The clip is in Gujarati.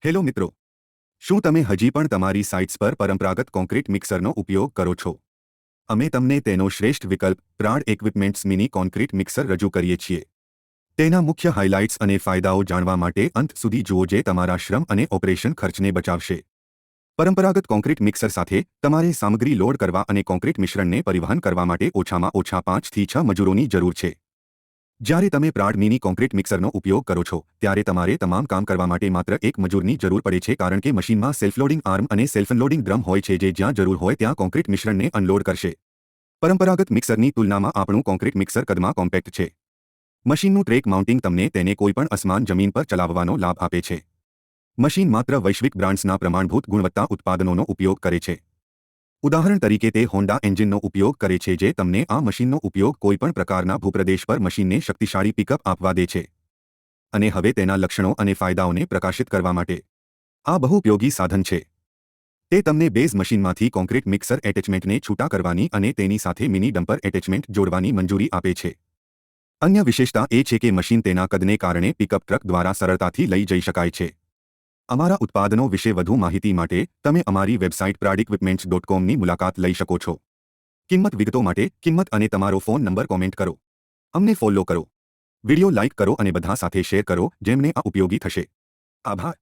હેલો મિત્રો, શું તમે હજી પણ તમારી સાઇટ્સ પર પરંપરાગત કોન્ક્રીટ મિક્સરનો ઉપયોગ કરો છો? અમે તમને તેનો શ્રેષ્ઠ વિકલ્પ પ્રાડ ઇક્વિપમેન્ટ્સ મિની કોન્ક્રીટ મિક્સર રજૂ કરીએ છીએ. તેના મુખ્ય હાઇલાઇટ્સ અને ફાયદાઓ જાણવા માટે અંત સુધી જુઓ જે તમારા શ્રમ અને ઓપરેશન ખર્ચને બચાવશે. પરંપરાગત કોન્ક્રીટ મિક્સર સાથે તમારે સામગ્રી લોડ કરવા અને કોન્ક્રીટ મિશ્રણને પરિવહન કરવા માટે ઓછામાં ઓછા 5 થી 6 મજૂરોની જરૂર છે. જ્યારે તમે પ્રાડ મિની કોન્ક્રીટ મિક્સરનો ઉપયોગ કરો છો ત્યારે તમારે તમામ કામ કરવા માટે માત્ર એક મજૂરની જરૂર પડે છે કારણ કે મશીનમાં સેલ્ફ લોડિંગ આર્મ અને સેલ્ફ અનલોડિંગ ડ્રમ હોય છે જે જ્યાં જરૂર હોય ત્યાં કોન્ક્રીટ મિશ્રણને અનલોડ કરશે. પરંપરાગત મિક્સરની તુલનામાં આપણું કોન્ક્રીટ મિક્સર કદમાં કોમ્પેક્ટ છે. મશીનનું ટ્રેક માઉન્ટિંગ તમને તેને કોઈપણ અસમાન જમીન પર ચલાવવાનો લાભ આપે છે. મશીન માત્ર વૈશ્વિક બ્રાન્ડ્સના પ્રમાણભૂત ગુણવત્તા ઉત્પાદનોનો ઉપયોગ કરે છે. ઉદાહરણ તરીકે તે હોન્ડા એન્જિનનો ઉપયોગ કરે છે જે તમને આ મશીનનો ઉપયોગ કોઈપણ પ્રકારના ભૂપ્રદેશ પર મશીનને શક્તિશાળી પિકઅપ આપવા દે છે. અને હવે તેના લક્ષણો અને ફાયદાઓને પ્રકાશિત કરવા માટે આ બહુ ઉપયોગી સાધન છે. તે તમને બેઝ મશીનમાંથી કોન્ક્રીટ મિક્સર એટેચમેન્ટને છૂટા કરવાની અને તેની સાથે મિની ડમ્પર એટેચમેન્ટ જોડવાની મંજૂરી આપે છે. અન્ય વિશેષતા એ છે કે મશીન તેના કદને કારણે પિકઅપ ટ્રક દ્વારા સરળતાથી લઈ જઈ શકાય છે. અમારા ઉત્પાદનો વિશે વધુ માહિતી માટે તમે અમારી વેબસાઇટ pradiquipments.com ની મુલાકાત લઈ શકો છો. કિંમત વિગતો માટે કિંમત અને તમારો ફોન નંબર કોમેન્ટ કરો. અમને ફોલો કરો. વિડિયો લાઇક કરો અને બધા સાથે શેર કરો જેમને આ ઉપયોગી થશે. આભાર.